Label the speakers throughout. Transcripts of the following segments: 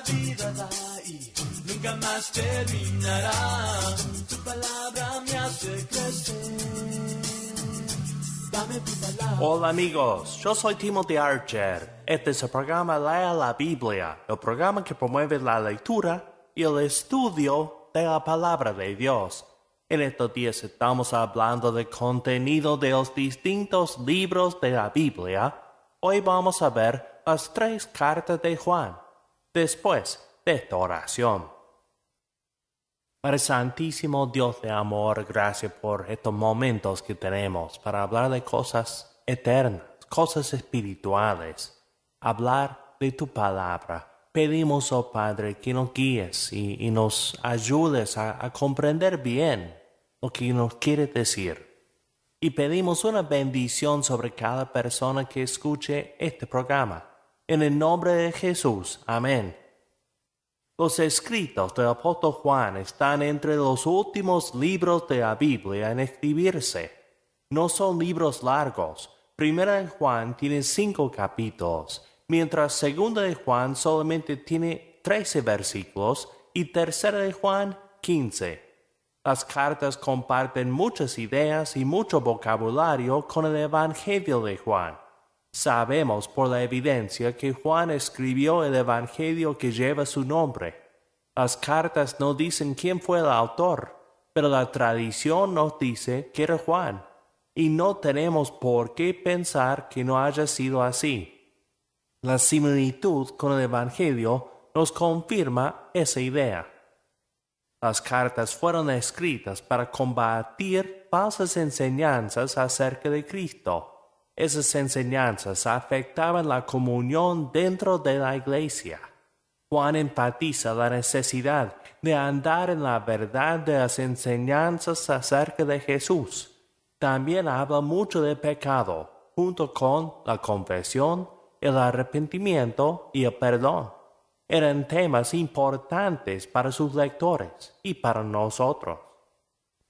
Speaker 1: vida da y nunca más terminará. Tu palabra me hace crecer. Dame tu palabra.
Speaker 2: Hola amigos, yo soy Timothy Archer. Este es el programa Lea la Biblia, el programa que promueve la lectura y el estudio de la palabra de Dios. En estos días estamos hablando del contenido de los distintos libros de la Biblia. Hoy vamos a ver las 3 cartas de Juan, después de esta oración. Padre Santísimo, Dios de amor, gracias por estos momentos que tenemos para hablar de cosas eternas, cosas espirituales, hablar de tu palabra. Pedimos, oh Padre, que nos guíes y nos ayudes a comprender bien lo que nos quiere decir. Y pedimos una bendición sobre cada persona que escuche este programa. En el nombre de Jesús. Amén. Los escritos del apóstol Juan están entre los últimos libros de la Biblia en escribirse. No son libros largos. Primera de Juan tiene 5 capítulos, mientras Segunda de Juan solamente tiene 13 versículos y Tercera de Juan 15. Las cartas comparten muchas ideas y mucho vocabulario con el Evangelio de Juan. Sabemos por la evidencia que Juan escribió el Evangelio que lleva su nombre. Las cartas no dicen quién fue el autor, pero la tradición nos dice que era Juan, y no tenemos por qué pensar que no haya sido así. La similitud con el Evangelio nos confirma esa idea. Las cartas fueron escritas para combatir falsas enseñanzas acerca de Cristo. Esas enseñanzas afectaban la comunión dentro de la iglesia. Juan enfatiza la necesidad de andar en la verdad de las enseñanzas acerca de Jesús. También habla mucho de pecado, junto con la confesión, el arrepentimiento y el perdón. Eran temas importantes para sus lectores y para nosotros.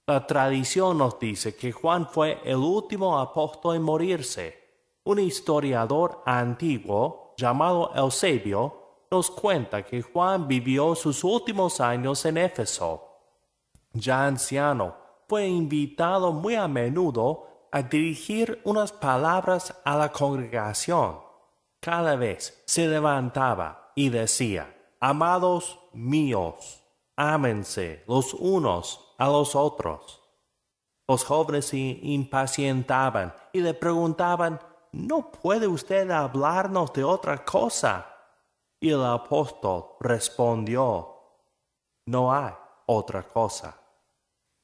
Speaker 2: La tradición nos dice que Juan fue el último apóstol en morirse. Un historiador antiguo llamado Eusebio nos cuenta que Juan vivió sus últimos años en Éfeso. Ya anciano, fue invitado muy a menudo a dirigir unas palabras a la congregación. Cada vez se levantaba y decía: «Amados míos, ámense los unos a los otros». Los jóvenes se impacientaban y le preguntaban: «¿No puede usted hablarnos de otra cosa?». Y el apóstol respondió: «No hay otra cosa».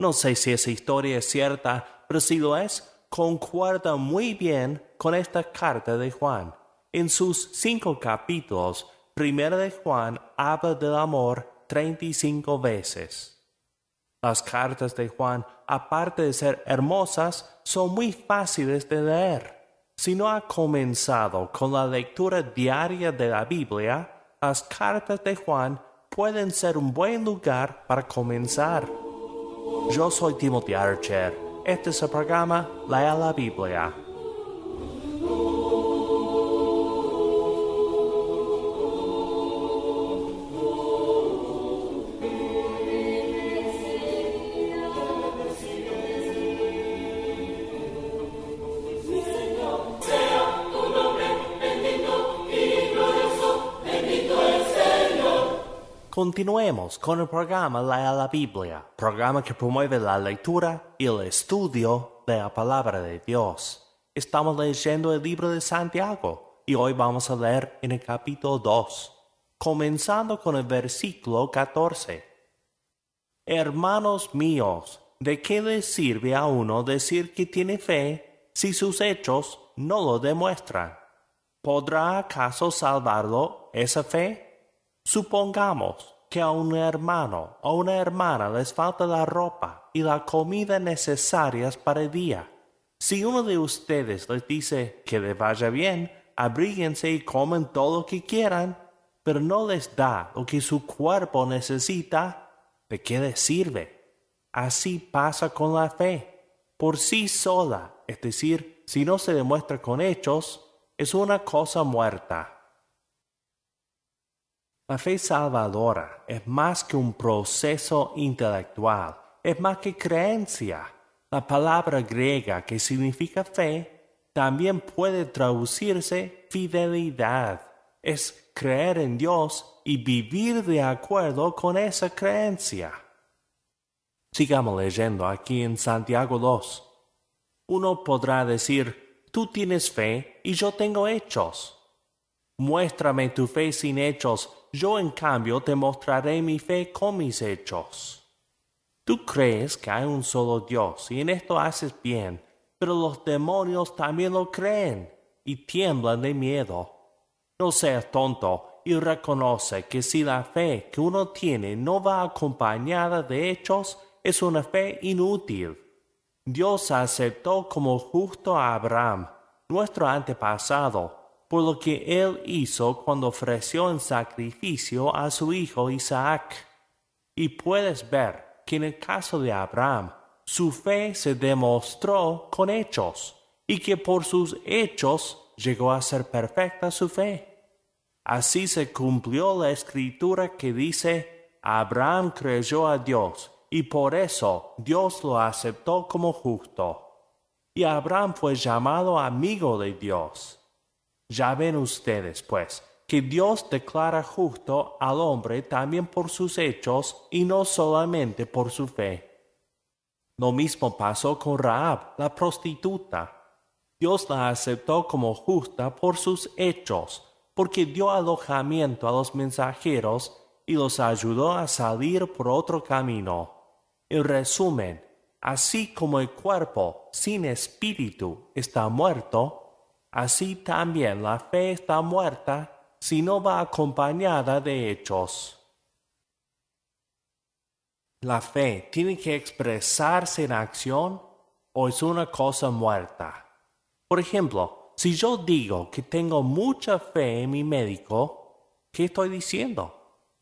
Speaker 2: No sé si esa historia es cierta, pero si lo es, concuerda muy bien con esta carta de Juan. En sus 5 capítulos, Primera de Juan habla del amor 35 veces. Las cartas de Juan, aparte de ser hermosas, son muy fáciles de leer. Si no ha comenzado con la lectura diaria de la Biblia, las cartas de Juan pueden ser un buen lugar para comenzar. Yo soy Timothy Archer. Este es el programa Lea la Biblia. Continuemos con el programa Lea la Biblia, programa que promueve la lectura y el estudio de la palabra de Dios. Estamos leyendo el libro de Santiago y hoy vamos a leer en el capítulo 2, comenzando con el versículo 14. Hermanos míos, ¿de qué le sirve a uno decir que tiene fe si sus hechos no lo demuestran? ¿Podrá acaso salvarlo esa fe? Supongamos que a un hermano o una hermana les falta la ropa y la comida necesarias para el día. Si uno de ustedes les dice que les vaya bien, abríguense y comen todo lo que quieran, pero no les da lo que su cuerpo necesita, ¿de qué les sirve? Así pasa con la fe. Por sí sola, es decir, si no se demuestra con hechos, es una cosa muerta. La fe salvadora es más que un proceso intelectual, es más que creencia. La palabra griega que significa fe también puede traducirse fidelidad. Es creer en Dios y vivir de acuerdo con esa creencia. Sigamos leyendo aquí en Santiago 2. Uno podrá decir, tú tienes fe y yo tengo hechos. Muéstrame tu fe sin hechos, yo en cambio te mostraré mi fe con mis hechos. Tú crees que hay un solo Dios y en esto haces bien, pero los demonios también lo creen y tiemblan de miedo. No seas tonto y reconoce que si la fe que uno tiene no va acompañada de hechos, es una fe inútil. Dios aceptó como justo a Abraham, nuestro antepasado, por lo que él hizo cuando ofreció en sacrificio a su hijo Isaac. Y puedes ver que en el caso de Abraham, su fe se demostró con hechos, y que por sus hechos llegó a ser perfecta su fe. Así se cumplió la escritura que dice, Abraham creyó a Dios, y por eso Dios lo aceptó como justo. Y Abraham fue llamado amigo de Dios. Ya ven ustedes, pues, que Dios declara justo al hombre también por sus hechos y no solamente por su fe. Lo mismo pasó con Rahab, la prostituta. Dios la aceptó como justa por sus hechos, porque dio alojamiento a los mensajeros y los ayudó a salir por otro camino. En resumen, así como el cuerpo sin espíritu está muerto, así también la fe está muerta si no va acompañada de hechos. ¿La fe tiene que expresarse en acción o es una cosa muerta? Por ejemplo, si yo digo que tengo mucha fe en mi médico, ¿qué estoy diciendo?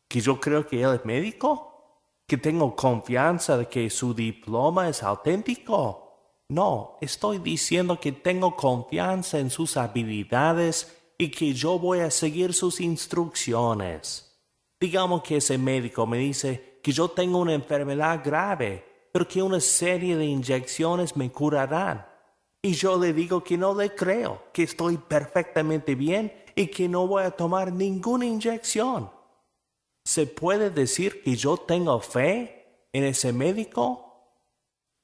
Speaker 2: ¿Que yo creo que él es médico? ¿Que tengo confianza de que su diploma es auténtico? No, estoy diciendo que tengo confianza en sus habilidades y que yo voy a seguir sus instrucciones. Digamos que ese médico me dice que yo tengo una enfermedad grave, pero que una serie de inyecciones me curarán. Y yo le digo que no le creo, que estoy perfectamente bien y que no voy a tomar ninguna inyección. ¿Se puede decir que yo tengo fe en ese médico?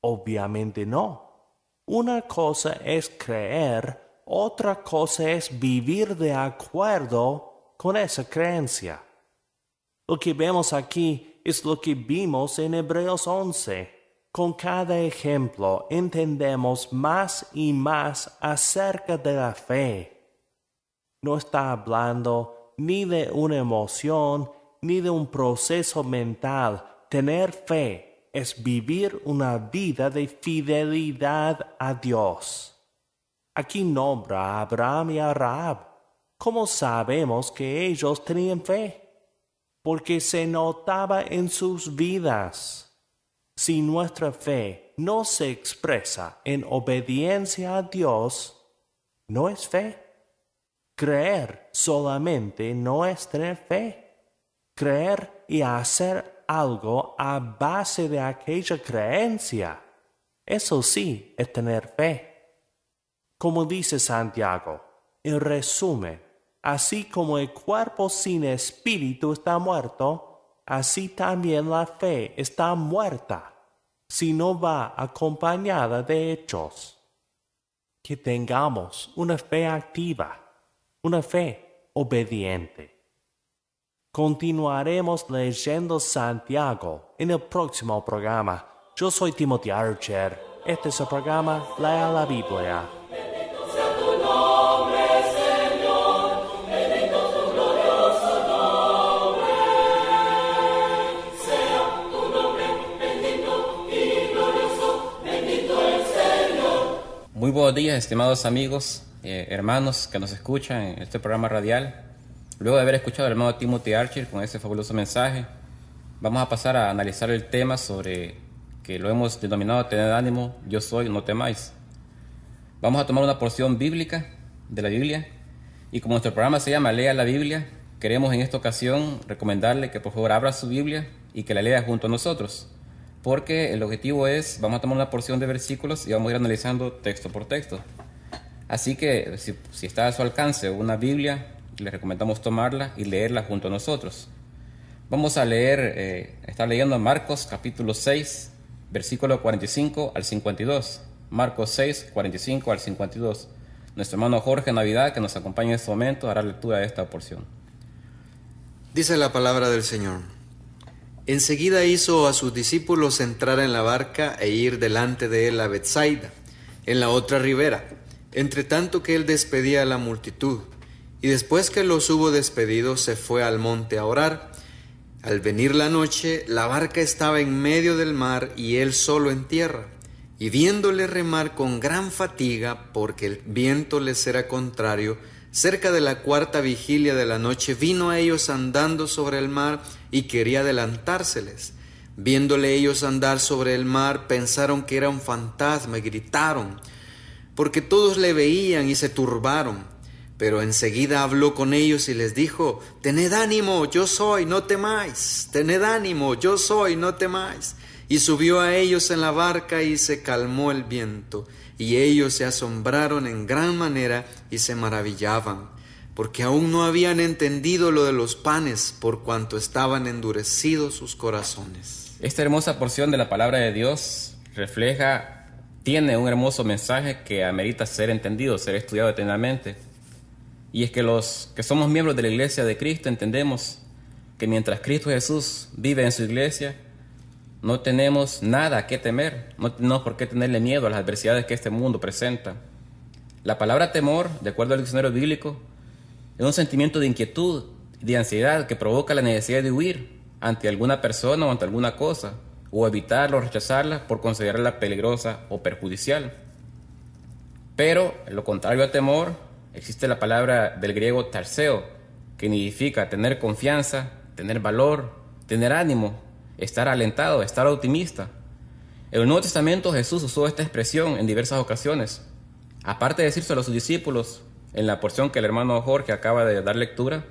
Speaker 2: Obviamente no. Una cosa es creer, otra cosa es vivir de acuerdo con esa creencia. Lo que vemos aquí es lo que vimos en Hebreos 11. Con cada ejemplo entendemos más y más acerca de la fe. No está hablando ni de una emoción ni de un proceso mental. Tener fe es vivir una vida de fidelidad a Dios. Aquí nombra a Abraham y a Rahab. ¿Cómo sabemos que ellos tenían fe? Porque se notaba en sus vidas. Si nuestra fe no se expresa en obediencia a Dios, no es fe. Creer solamente no es tener fe. Creer y hacer algo a base de aquella creencia, eso sí es tener fe. Como dice Santiago, en resumen, así como el cuerpo sin espíritu está muerto, así también la fe está muerta, si no va acompañada de hechos. Que tengamos una fe activa, una fe obediente. Continuaremos leyendo Santiago en el próximo programa. Yo soy Timothy Archer. Este es el programa Lea la Biblia.
Speaker 3: Muy buenos días, estimados amigos, hermanos que nos escuchan en este programa radial. Luego de haber escuchado al hermano Timothy Archer con ese fabuloso mensaje, vamos a pasar a analizar el tema sobre que lo hemos denominado tener ánimo, yo soy, no temáis. Vamos a tomar una porción bíblica de la Biblia y como nuestro programa se llama Lea la Biblia, queremos en esta ocasión recomendarle que por favor abra su Biblia y que la lea junto a nosotros, porque el objetivo es, vamos a tomar una porción de versículos y vamos a ir analizando texto por texto. Así que si está a su alcance una Biblia, le recomendamos tomarla y leerla junto a nosotros. Vamos a leer, está leyendo Marcos capítulo 6, versículo 45 al 52. Marcos 6, 45 al 52. Nuestro hermano Jorge Navidad, que nos acompaña en este momento, hará lectura de esta porción.
Speaker 4: Dice la palabra del Señor. Enseguida hizo a sus discípulos entrar en la barca e ir delante de él a Betsaida, en la otra ribera, entre tanto que él despedía a la multitud. Y después que los hubo despedido, se fue al monte a orar. Al venir la noche, la barca estaba en medio del mar y él solo en tierra. Y viéndole remar con gran fatiga, porque el viento les era contrario, cerca de la cuarta vigilia de la noche vino a ellos andando sobre el mar y quería adelantárseles. Viéndole ellos andar sobre el mar, pensaron que era un fantasma y gritaron, porque todos le veían y se turbaron. Pero enseguida habló con ellos y les dijo: «Tened ánimo, yo soy, no temáis. Tened ánimo, yo soy, no temáis». Y subió a ellos en la barca y se calmó el viento. Y ellos se asombraron en gran manera y se maravillaban, porque aún no habían entendido lo de los panes, por cuanto estaban endurecidos sus corazones.
Speaker 3: Esta hermosa porción de la palabra de Dios tiene un hermoso mensaje que amerita ser entendido, ser estudiado detenidamente. Y es que los que somos miembros de la iglesia de Cristo entendemos que mientras Cristo Jesús vive en su iglesia, no tenemos nada que temer, no tenemos por qué tenerle miedo a las adversidades que este mundo presenta. La palabra temor, de acuerdo al diccionario bíblico, es un sentimiento de inquietud, de ansiedad que provoca la necesidad de huir ante alguna persona o ante alguna cosa, o evitarla o rechazarla por considerarla peligrosa o perjudicial. Pero, en lo contrario a temor, existe la palabra del griego tarseo, que significa tener confianza, tener valor, tener ánimo, estar alentado, estar optimista. En el Nuevo Testamento Jesús usó esta expresión en diversas ocasiones. Aparte de decírselo a sus discípulos, en la porción que el hermano Jorge acaba de dar lectura,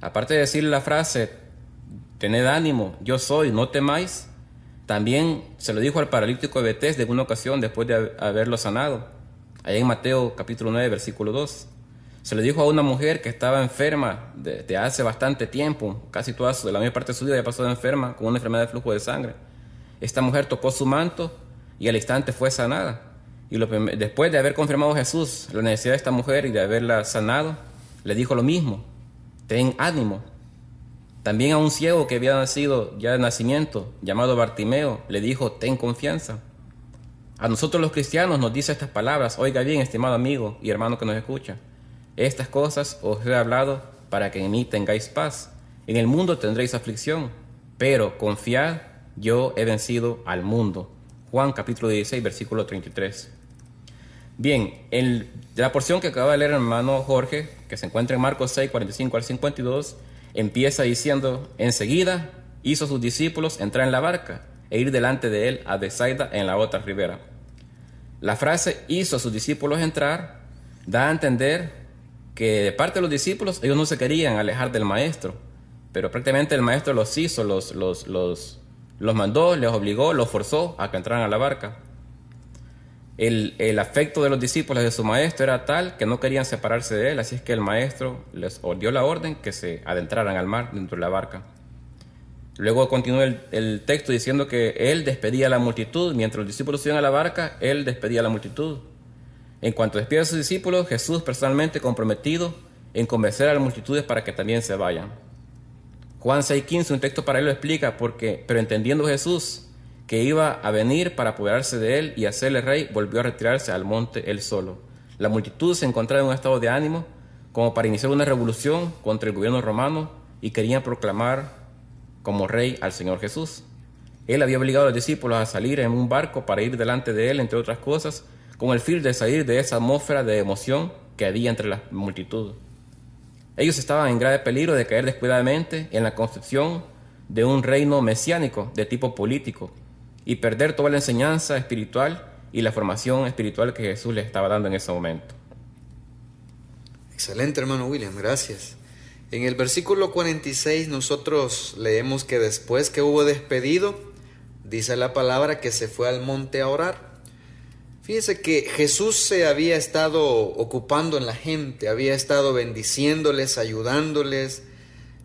Speaker 3: aparte de decirle la frase, tened ánimo, yo soy, no temáis, también se lo dijo al paralítico de Betesda en una ocasión después de haberlo sanado. Allá en Mateo capítulo 9, versículo 2. Se le dijo a una mujer que estaba enferma de hace bastante tiempo, casi toda la mayor parte de su vida había pasado enferma con una enfermedad de flujo de sangre. Esta mujer tocó su manto y al instante fue sanada. Y después de haber confirmado Jesús la necesidad de esta mujer y de haberla sanado, le dijo lo mismo: ten ánimo. También a un ciego que había nacido ya de nacimiento, llamado Bartimeo, le dijo: ten confianza. A nosotros los cristianos nos dice estas palabras: oiga bien, estimado amigo y hermano que nos escucha, estas cosas os he hablado para que en mí tengáis paz. En el mundo tendréis aflicción, pero confiad, yo he vencido al mundo. Juan capítulo 16, versículo 33. Bien, de la porción que acaba de leer el hermano Jorge, que se encuentra en Marcos 6, 45 al 52, empieza diciendo: enseguida hizo a sus discípulos entrar en la barca e ir delante de él a Betsaida en la otra ribera. La frase hizo a sus discípulos entrar da a entender que de parte de los discípulos ellos no se querían alejar del maestro, pero prácticamente el maestro los hizo, los mandó, les obligó, los forzó a que entraran a la barca. El afecto de los discípulos de su maestro era tal que no querían separarse de él, así es que el maestro les dio la orden que se adentraran al mar dentro de la barca. Luego continúa el texto diciendo que él despedía a la multitud. Mientras los discípulos iban a la barca, él despedía a la multitud. En cuanto despide a sus discípulos, Jesús personalmente comprometido en convencer a las multitudes para que también se vayan. Juan 6:15, un texto paralelo, explica pero entendiendo Jesús que iba a venir para apoderarse de él y hacerle rey, volvió a retirarse al monte él solo. La multitud se encontraba en un estado de ánimo como para iniciar una revolución contra el gobierno romano y querían proclamar como rey al Señor Jesús. Él había obligado a los discípulos a salir en un barco para ir delante de él, entre otras cosas, con el fin de salir de esa atmósfera de emoción que había entre la multitud. Ellos estaban en grave peligro de caer descuidadamente en la construcción de un reino mesiánico de tipo político y perder toda la enseñanza espiritual y la formación espiritual que Jesús les estaba dando en ese momento.
Speaker 4: Excelente, hermano William, gracias. En el versículo 46 nosotros leemos que después que hubo despedido, dice la palabra que se fue al monte a orar. Fíjense que Jesús se había estado ocupando en la gente, había estado bendiciéndoles, ayudándoles,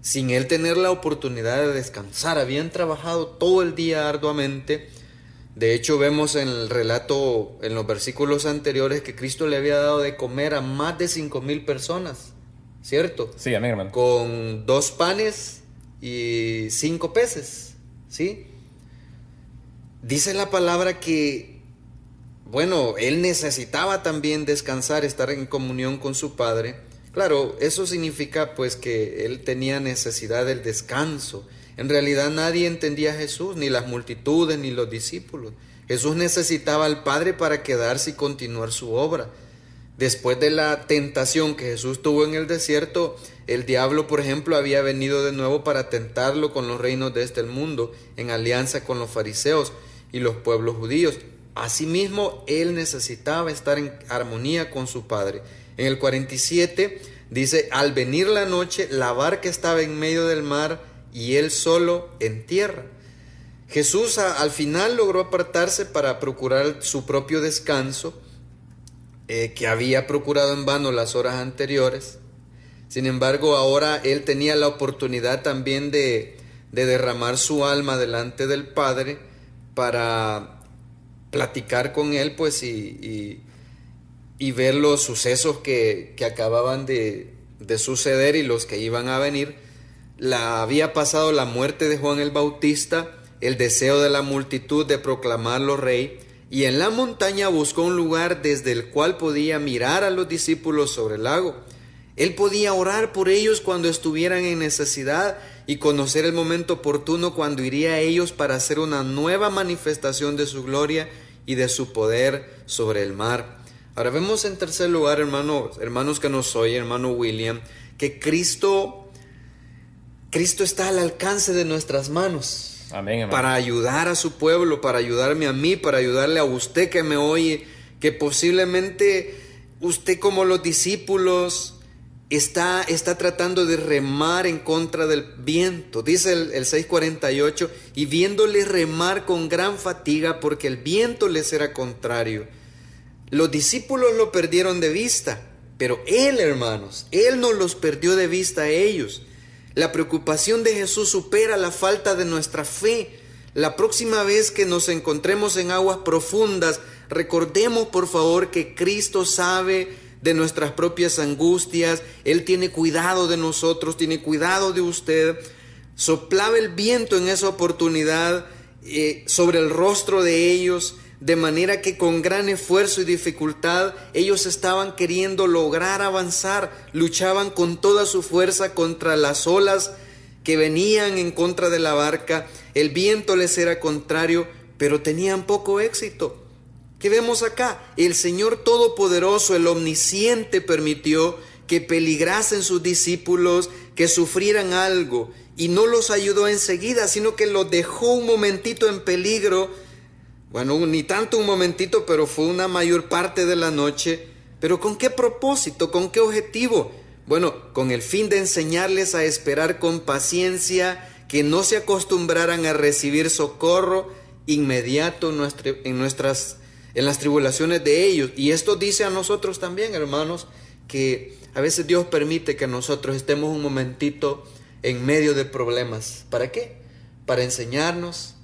Speaker 4: sin él tener la oportunidad de descansar. Habían trabajado todo el día arduamente. De hecho, vemos en el relato, en los versículos anteriores, que Cristo le había dado de comer a más de 5,000 personas, ¿cierto?
Speaker 3: Sí, amén, hermano.
Speaker 4: Con 2 panes y 5 peces, ¿sí? Dice la palabra que, bueno, él necesitaba también descansar, estar en comunión con su Padre. Claro, eso significa pues que él tenía necesidad del descanso. En realidad nadie entendía a Jesús, ni las multitudes, ni los discípulos. Jesús necesitaba al Padre para quedarse y continuar su obra. Después de la tentación que Jesús tuvo en el desierto, el diablo, por ejemplo, había venido de nuevo para tentarlo con los reinos de este mundo, en alianza con los fariseos y los pueblos judíos. Asimismo, él necesitaba estar en armonía con su Padre. En el 47 dice, al venir la noche, la barca estaba en medio del mar y él solo en tierra. Jesús al final logró apartarse para procurar su propio descanso, que había procurado en vano las horas anteriores. Sin embargo, ahora él tenía la oportunidad también de derramar su alma delante del Padre para platicar con él, pues, y ver los sucesos que acababan de suceder y los que iban a venir. Había pasado la muerte de Juan el Bautista, el deseo de la multitud de proclamarlo rey, y en la montaña buscó un lugar desde el cual podía mirar a los discípulos sobre el lago. Él podía orar por ellos cuando estuvieran en necesidad y conocer el momento oportuno cuando iría a ellos para hacer una nueva manifestación de su gloria y de su poder sobre el mar. Ahora vemos en tercer lugar, hermanos que nos oyen, hermano William, que Cristo está al alcance de nuestras manos.
Speaker 3: Amén, hermano.
Speaker 4: Para ayudar a su pueblo, para ayudarme a mí, para ayudarle a usted que me oye, que posiblemente usted, como los discípulos, está tratando de remar en contra del viento. Dice el 6:48, y viéndole remar con gran fatiga porque el viento les era contrario. Los discípulos lo perdieron de vista, pero él, hermanos, él no los perdió de vista a ellos. La preocupación de Jesús supera la falta de nuestra fe. La próxima vez que nos encontremos en aguas profundas, recordemos por favor que Cristo sabe de nuestras propias angustias. Él tiene cuidado de nosotros, tiene cuidado de usted. Soplaba el viento en esa oportunidad sobre el rostro de ellos, de manera que con gran esfuerzo y dificultad ellos estaban queriendo lograr avanzar, luchaban con toda su fuerza contra las olas que venían en contra de la barca. El viento les era contrario, pero tenían poco éxito. ¿Qué vemos acá? El Señor Todopoderoso, el Omnisciente, permitió que peligrasen sus discípulos, que sufrieran algo, y no los ayudó enseguida, sino que los dejó un momentito en peligro. Bueno, ni tanto un momentito, pero fue una mayor parte de la noche. ¿Pero con qué propósito? ¿Con qué objetivo? Bueno, con el fin de enseñarles a esperar con paciencia, que no se acostumbraran a recibir socorro inmediato en las tribulaciones de ellos. Y esto dice a nosotros también, hermanos, que a veces Dios permite que nosotros estemos un momentito en medio de problemas. ¿Para qué? Para enseñarnos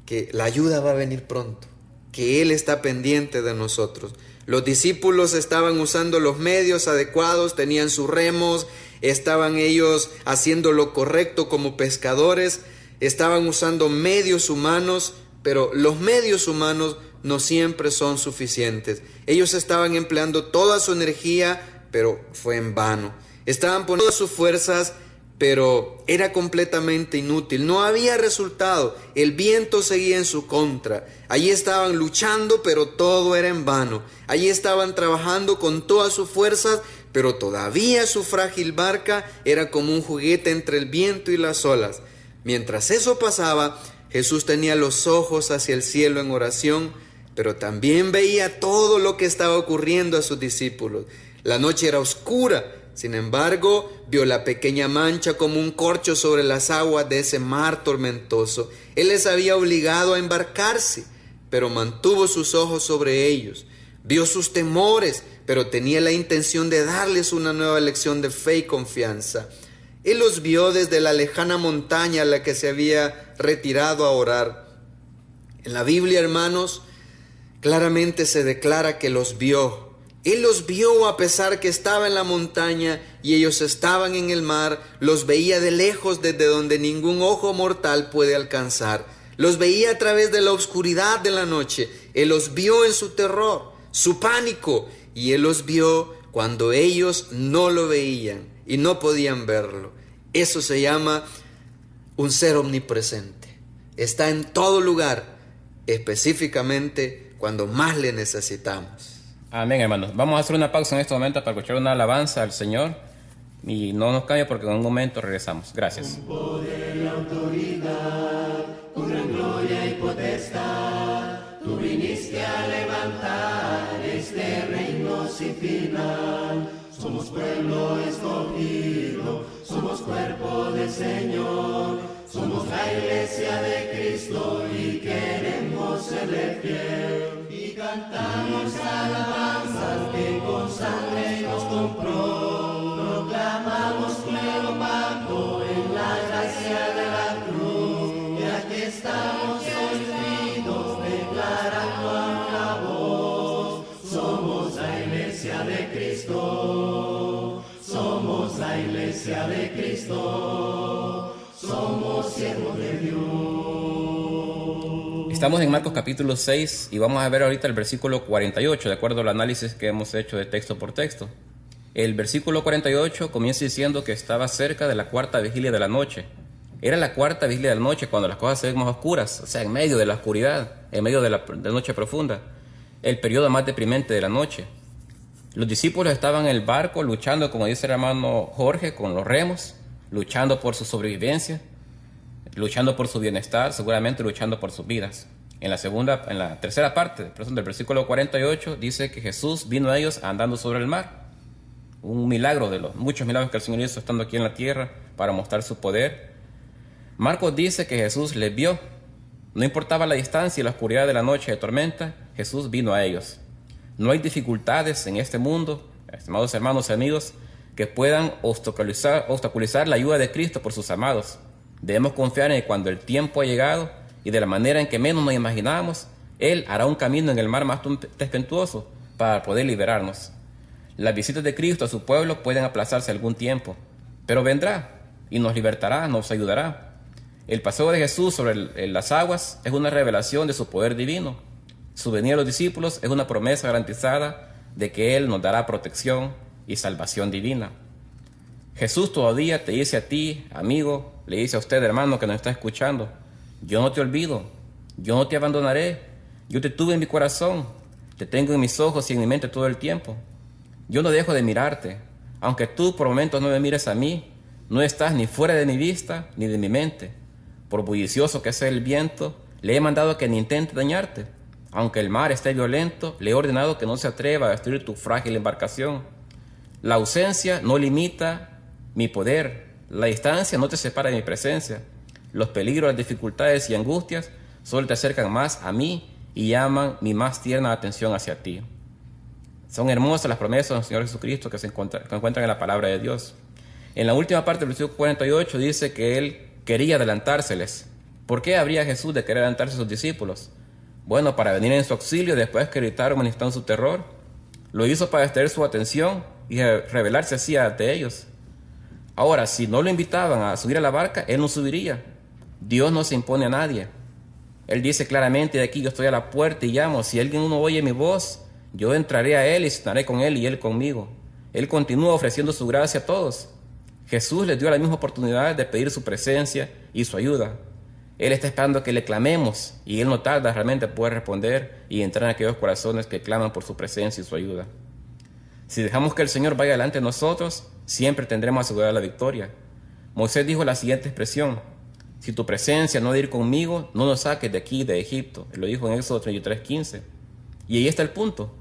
Speaker 4: que la ayuda va a venir pronto, que Él está pendiente de nosotros. Los discípulos estaban usando los medios adecuados, tenían sus remos, estaban ellos haciendo lo correcto como pescadores, estaban usando medios humanos, pero los medios humanos no siempre son suficientes. Ellos estaban empleando toda su energía, pero fue en vano. Estaban poniendo sus fuerzas, pero era completamente inútil. No había resultado. El viento seguía en su contra. Allí estaban luchando, pero todo era en vano. Allí estaban trabajando con todas sus fuerzas, pero todavía su frágil barca era como un juguete entre el viento y las olas. Mientras eso pasaba, Jesús tenía los ojos hacia el cielo en oración, pero también veía todo lo que estaba ocurriendo a sus discípulos. La noche era oscura, Sin embargo, vio la pequeña mancha como un corcho sobre las aguas de ese mar tormentoso. Él les había obligado a embarcarse, pero mantuvo sus ojos sobre ellos. Vio sus temores, pero tenía la intención de darles una nueva lección de fe y confianza. Él los vio desde la lejana montaña a la que se había retirado a orar. En la Biblia, hermanos, claramente se declara que los vio. Él los vio a pesar que estaba en la montaña y ellos estaban en el mar. Los veía de lejos desde donde ningún ojo mortal puede alcanzar. Los veía a través de la oscuridad de la noche. Él los vio en su terror, su pánico, y Él los vio cuando ellos no lo veían y no podían verlo. Eso se llama un ser omnipresente. Está en todo lugar, específicamente cuando más le necesitamos.
Speaker 3: Amén, hermanos. Vamos a hacer una pausa en este momento para escuchar una alabanza al Señor. Y no nos cambie porque en un momento regresamos. Gracias.
Speaker 1: Con poder y autoridad, con gran gloria y potestad, tú viniste a levantar este reino sin final. Somos pueblo escogido, somos cuerpo del Señor, somos la iglesia de Cristo y queremos serle fiel. Y cantamos alabanzas que con sangre nos compró, proclamamos nuevo pacto en la gracia de la cruz. Y aquí estamos hoy unidos, declarando a una voz: somos la iglesia de Cristo, somos la iglesia de Cristo, somos siervos de Dios.
Speaker 3: Estamos en Marcos capítulo 6 y vamos a ver ahorita el versículo 48, de acuerdo al análisis que hemos hecho de texto por texto. El versículo 48 comienza diciendo que estaba cerca de la cuarta vigilia de la noche. Era la cuarta vigilia de la noche cuando las cosas se ven más oscuras, o sea, en medio de la oscuridad, en medio de la noche profunda, el periodo más deprimente de la noche. Los discípulos estaban en el barco luchando, como dice el hermano Jorge, con los remos, luchando por su sobrevivencia, luchando por su bienestar, seguramente luchando por sus vidas. En la tercera parte del versículo 48 dice que Jesús vino a ellos andando sobre el mar. Un milagro de los muchos milagros que el Señor hizo estando aquí en la tierra para mostrar su poder. Marcos dice que Jesús les vio. No importaba la distancia y la oscuridad de la noche de tormenta, Jesús vino a ellos. No hay dificultades en este mundo, estimados hermanos y amigos, que puedan obstaculizar la ayuda de Cristo por sus amados. Debemos confiar en que cuando el tiempo ha llegado y de la manera en que menos nos imaginamos, Él hará un camino en el mar más tempestuoso para poder liberarnos. Las visitas de Cristo a su pueblo pueden aplazarse algún tiempo, pero vendrá y nos libertará, nos ayudará. El paseo de Jesús sobre las aguas es una revelación de su poder divino. Su venida a los discípulos es una promesa garantizada de que Él nos dará protección y salvación divina. Jesús todavía te dice a ti, amigo, le dice a usted, hermano, que nos está escuchando: yo no te olvido, yo no te abandonaré, yo te tuve en mi corazón, te tengo en mis ojos y en mi mente todo el tiempo. Yo no dejo de mirarte, aunque tú por momentos no me mires a mí, no estás ni fuera de mi vista ni de mi mente. Por bullicioso que sea el viento, le he mandado que ni intente dañarte. Aunque el mar esté violento, le he ordenado que no se atreva a destruir tu frágil embarcación. La ausencia no limita mi poder, la distancia no te separa de mi presencia. Los peligros, las dificultades y angustias solo te acercan más a mí y llaman mi más tierna atención hacia ti. Son hermosas las promesas del Señor Jesucristo que se encuentran en la palabra de Dios. En la última parte del versículo 48 dice que Él quería adelantárseles. ¿Por qué habría Jesús de querer adelantarse a sus discípulos? Bueno, para venir en su auxilio después que gritaron manifestando su terror. Lo hizo para distraer su atención y revelarse así ante ellos. Ahora, si no lo invitaban a subir a la barca, Él no subiría. Dios no se impone a nadie. Él dice claramente: de aquí yo estoy a la puerta y llamo. Si alguien no oye mi voz, yo entraré a Él y cenaré con Él y Él conmigo. Él continúa ofreciendo su gracia a todos. Jesús les dio la misma oportunidad de pedir su presencia y su ayuda. Él está esperando que le clamemos y Él no tarda realmente en poder responder y entrar en aquellos corazones que claman por su presencia y su ayuda. Si dejamos que el Señor vaya delante de nosotros, siempre tendremos asegurada la victoria. Moisés dijo la siguiente expresión: si tu presencia no ha de ir conmigo, no nos saques de aquí, de Egipto. Él lo dijo en Éxodo 33:15. Y ahí está el punto.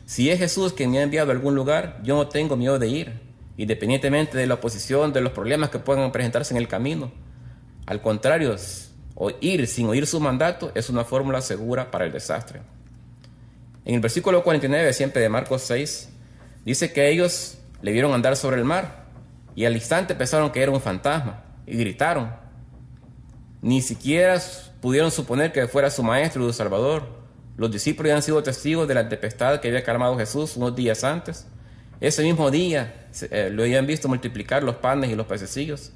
Speaker 3: Si es Jesús quien me ha enviado a algún lugar, yo no tengo miedo de ir. independientemente de la oposición, de los problemas que puedan presentarse en el camino. Al contrario, ir sin oír su mandato es una fórmula segura para el desastre. En el versículo 49, siempre de Marcos 6, dice que ellos le vieron andar sobre el mar y al instante pensaron que era un fantasma y gritaron. Ni siquiera pudieron suponer que fuera su maestro y su salvador. Los discípulos habían sido testigos de la tempestad que había calmado Jesús unos días antes. Ese mismo día lo habían visto multiplicar los panes y los pececillos,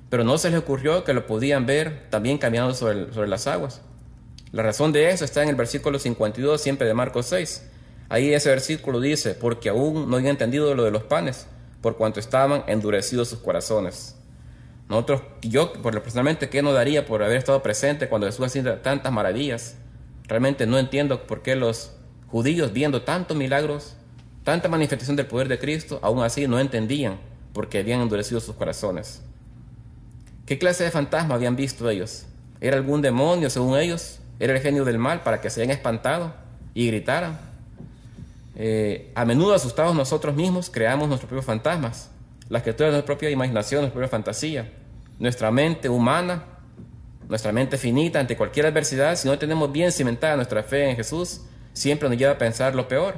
Speaker 3: pero no se les ocurrió que lo podían ver también caminando sobre las aguas. La razón de eso está en el versículo 52, siempre de Marcos 6. Ahí ese versículo dice, porque aún no habían entendido lo de los panes, por cuanto estaban endurecidos sus corazones. Yo personalmente, ¿qué no daría por haber estado presente cuando Jesús hacía tantas maravillas? Realmente no entiendo por qué los judíos, viendo tantos milagros, tanta manifestación del poder de Cristo, aún así no entendían porque habían endurecido sus corazones. ¿Qué clase de fantasma habían visto ellos? ¿Era algún demonio según ellos? ¿Era el genio del mal para que se hayan espantado y gritaran? A menudo asustados nosotros mismos creamos nuestros propios fantasmas, las criaturas de nuestra propia imaginación, nuestra propia fantasía. Nuestra mente humana, nuestra mente finita ante cualquier adversidad, si no tenemos bien cimentada nuestra fe en Jesús, siempre nos lleva a pensar lo peor.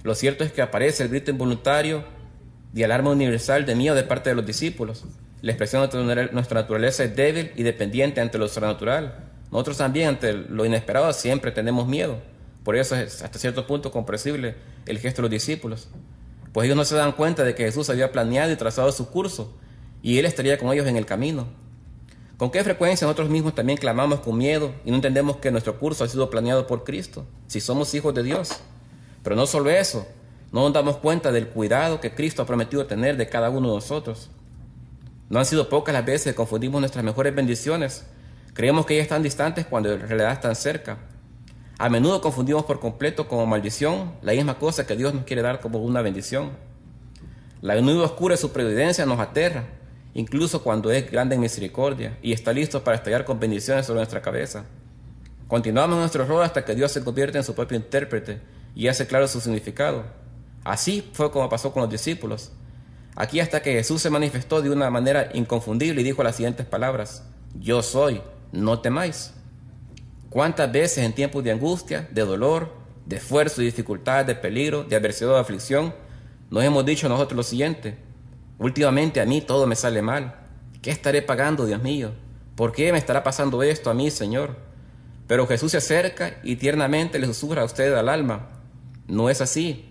Speaker 3: Lo cierto es que aparece el grito involuntario de alarma universal de miedo de parte de los discípulos. La expresión de nuestra naturaleza es débil y dependiente ante lo sobrenatural. Nosotros también ante lo inesperado siempre tenemos miedo. Por eso es hasta cierto punto comprensible el gesto de los discípulos. Pues ellos no se dan cuenta de que Jesús había planeado y trazado su curso y Él estaría con ellos en el camino. ¿Con qué frecuencia nosotros mismos también clamamos con miedo y no entendemos que nuestro curso ha sido planeado por Cristo, si somos hijos de Dios? Pero no solo eso, no nos damos cuenta del cuidado que Cristo ha prometido tener de cada uno de nosotros. No han sido pocas las veces que confundimos nuestras mejores bendiciones. Creemos que ellas están distantes cuando en realidad están cerca. A menudo confundimos por completo como maldición la misma cosa que Dios nos quiere dar como una bendición. La nube oscura de su providencia nos aterra, incluso cuando es grande en misericordia y está listo para estallar con bendiciones sobre nuestra cabeza. Continuamos nuestro error hasta que Dios se convierte en su propio intérprete y hace claro su significado. Así fue como pasó con los discípulos. Aquí hasta que Jesús se manifestó de una manera inconfundible y dijo las siguientes palabras: yo soy, no temáis. ¿Cuántas veces en tiempos de angustia, de dolor, de esfuerzo y dificultad, de peligro, de adversidad o de aflicción, nos hemos dicho nosotros lo siguiente: últimamente a mí todo me sale mal. ¿Qué estaré pagando, Dios mío? ¿Por qué me estará pasando esto a mí, Señor? Pero Jesús se acerca y tiernamente le susurra a usted al alma: no es así.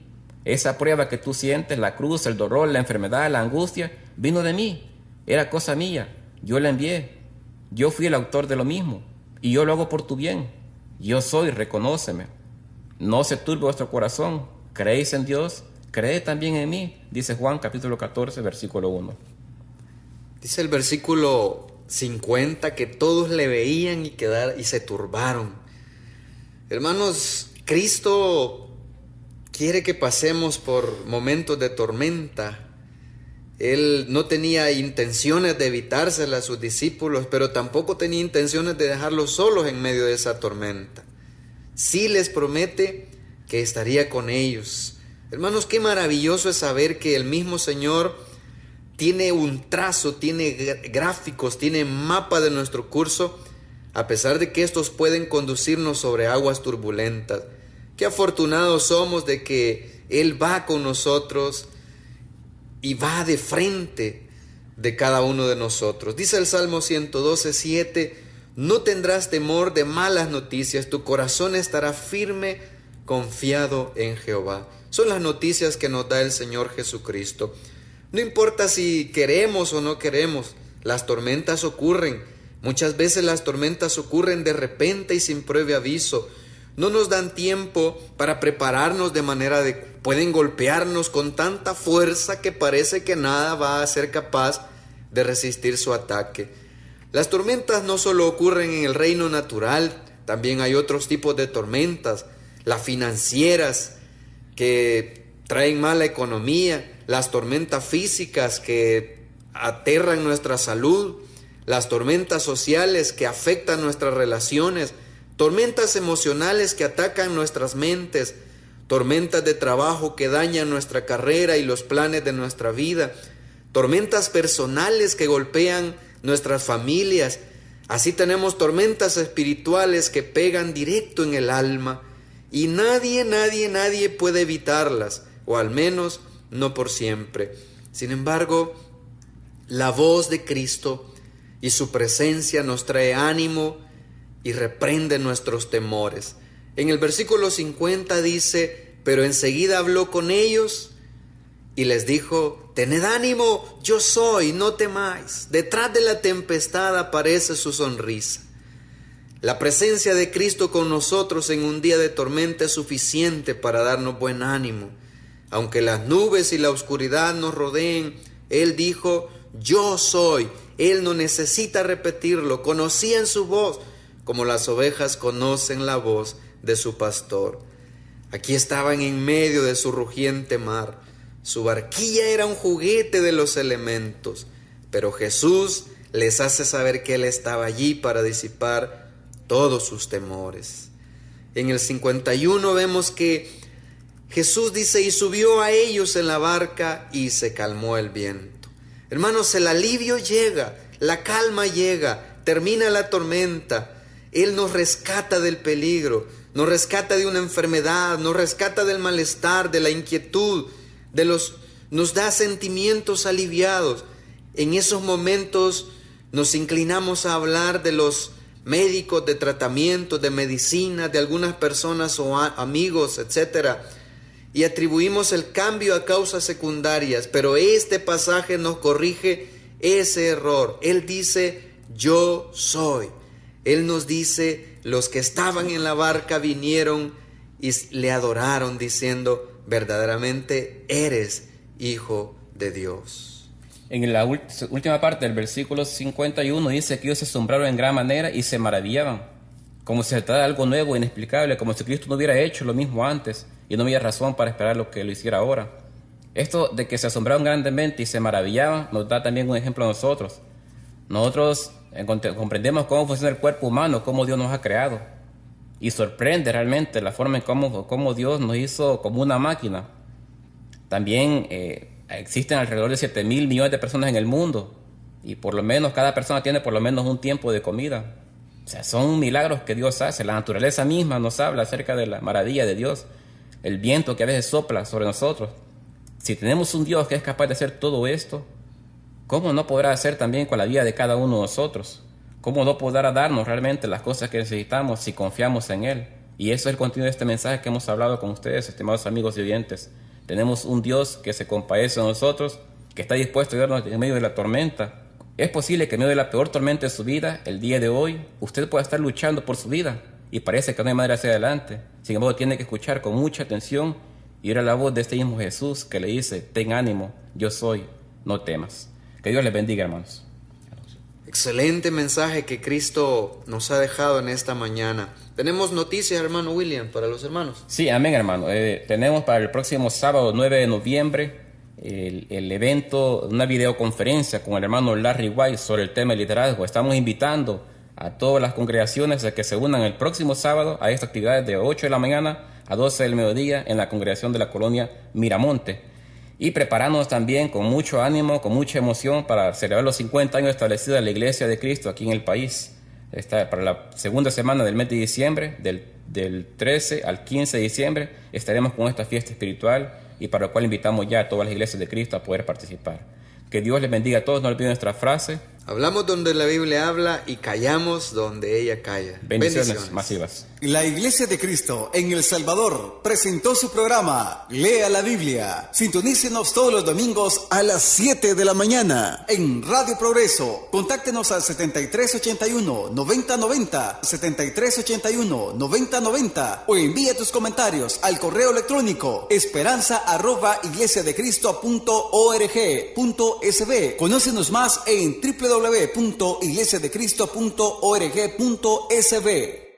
Speaker 3: Esa prueba que tú sientes, la cruz, el dolor, la enfermedad, la angustia, vino de mí. Era cosa mía. Yo la envié. Yo fui el autor de lo mismo. Y yo lo hago por tu bien. Yo soy, reconóceme. No se turbe vuestro corazón. ¿Creéis en Dios? Creed también en mí, dice Juan capítulo 14, versículo 1.
Speaker 4: Dice el versículo 50 que todos le veían y se turbaron. Hermanos, Cristo quiere que pasemos por momentos de tormenta. Él no tenía intenciones de evitársela a sus discípulos, pero tampoco tenía intenciones de dejarlos solos en medio de esa tormenta. Sí les promete que estaría con ellos. Hermanos, qué maravilloso es saber que el mismo Señor tiene un trazo, tiene gráficos, tiene mapa de nuestro curso, a pesar de que estos pueden conducirnos sobre aguas turbulentas. Qué afortunados somos de que Él va con nosotros y va de frente de cada uno de nosotros. Dice el Salmo 112:7, no tendrás temor de malas noticias, tu corazón estará firme, confiado en Jehová. Son las noticias que nos da el Señor Jesucristo. No importa si queremos o no queremos, las tormentas ocurren. Muchas veces las tormentas ocurren de repente y sin previo aviso. No nos dan tiempo para prepararnos de manera de... Pueden golpearnos con tanta fuerza que parece que nada va a ser capaz de resistir su ataque. Las tormentas no solo ocurren en el reino natural, también hay otros tipos de tormentas, las financieras que traen mala economía, las tormentas físicas que aterran nuestra salud, las tormentas sociales que afectan nuestras relaciones, tormentas emocionales que atacan nuestras mentes, tormentas de trabajo que dañan nuestra carrera y los planes de nuestra vida, tormentas personales que golpean nuestras familias. Así tenemos tormentas espirituales que pegan directo en el alma y nadie puede evitarlas, o al menos no por siempre. Sin embargo, la voz de Cristo y su presencia nos trae ánimo y reprende nuestros temores. En el versículo 50 dice: pero enseguida habló con ellos y les dijo: tened ánimo, yo soy, no temáis. Detrás de la tempestad aparece su sonrisa. La presencia de Cristo con nosotros en un día de tormenta es suficiente para darnos buen ánimo. Aunque las nubes y la oscuridad nos rodeen, Él dijo: yo soy. Él no necesita repetirlo, conocían su voz, como las ovejas conocen la voz de su pastor. Aquí estaban en medio de su rugiente mar. Su barquilla era un juguete de los elementos, pero Jesús les hace saber que Él estaba allí para disipar todos sus temores. En el 51 vemos que Jesús dice: y subió a ellos en la barca y se calmó el viento. Hermanos, el alivio llega, la calma llega, termina la tormenta. Él nos rescata del peligro, nos rescata de una enfermedad, nos rescata del malestar, de la inquietud, nos da sentimientos aliviados. En esos momentos nos inclinamos a hablar de los médicos, de tratamientos, de medicina, de algunas personas o amigos, etcétera, y atribuimos el cambio a causas secundarias, pero este pasaje nos corrige ese error. Él dice: yo soy. Él nos dice: los que estaban en la barca vinieron y le adoraron diciendo: verdaderamente eres Hijo de Dios.
Speaker 3: En la última parte del versículo 51 dice que ellos se asombraron en gran manera y se maravillaban, como si se tratara de algo nuevo, inexplicable, como si Cristo no hubiera hecho lo mismo antes y no había razón para esperar lo que lo hiciera ahora. Esto de que se asombraron grandemente y se maravillaban nos da también un ejemplo a nosotros. Nosotros comprendemos cómo funciona el cuerpo humano, cómo Dios nos ha creado, y sorprende realmente la forma en cómo Dios nos hizo como una máquina. También existen alrededor de 7,000 millones de personas en el mundo, y por lo menos cada persona tiene por lo menos un tiempo de comida. O sea, son milagros que Dios hace. La naturaleza misma nos habla acerca de la maravilla de Dios. El viento que a veces sopla sobre nosotros. Si tenemos un Dios que es capaz de hacer todo esto, ¿cómo no podrá hacer también con la vida de cada uno de nosotros? ¿Cómo no podrá darnos realmente las cosas que necesitamos si confiamos en Él? Y eso es el contenido de este mensaje que hemos hablado con ustedes, estimados amigos y oyentes. Tenemos un Dios que se compadece de nosotros, que está dispuesto a ayudarnos en medio de la tormenta. Es posible que en medio de la peor tormenta de su vida, el día de hoy, usted pueda estar luchando por su vida y parece que no hay manera hacia adelante. Sin embargo, tiene que escuchar con mucha atención y oír la voz de este mismo Jesús que le dice: ten ánimo, yo soy, no temas. Que Dios les bendiga, hermanos.
Speaker 4: Excelente mensaje que Cristo nos ha dejado en esta mañana. Tenemos noticias, hermano William, para los hermanos.
Speaker 3: Sí, amén, hermano. Tenemos para el próximo sábado 9 de noviembre el evento, una videoconferencia con el hermano Larry White sobre el tema del liderazgo. Estamos invitando a todas las congregaciones a que se unan el próximo sábado a esta actividad de 8 de la mañana a 12 del mediodía en la congregación de la colonia Miramonte. Y prepararnos también con mucho ánimo, con mucha emoción para celebrar los 50 años establecida la Iglesia de Cristo aquí en el país. Para la segunda semana del mes de diciembre, del 13 al 15 de diciembre, estaremos con esta fiesta espiritual y para la cual invitamos ya a todas las iglesias de Cristo a poder participar. Que Dios les bendiga a todos. No olviden nuestra frase:
Speaker 4: hablamos donde la Biblia habla y callamos donde ella calla.
Speaker 3: Bendiciones masivas.
Speaker 5: La Iglesia de Cristo en El Salvador presentó su programa Lea la Biblia. Sintonícenos todos los domingos a las 7 de la mañana en Radio Progreso. Contáctenos al 7381-9090, 7381-9090 o envía tus comentarios al correo electrónico esperanza@iglesiadecristo.org.sb. Conócenos más en www.iglesiadecristo.org.sb.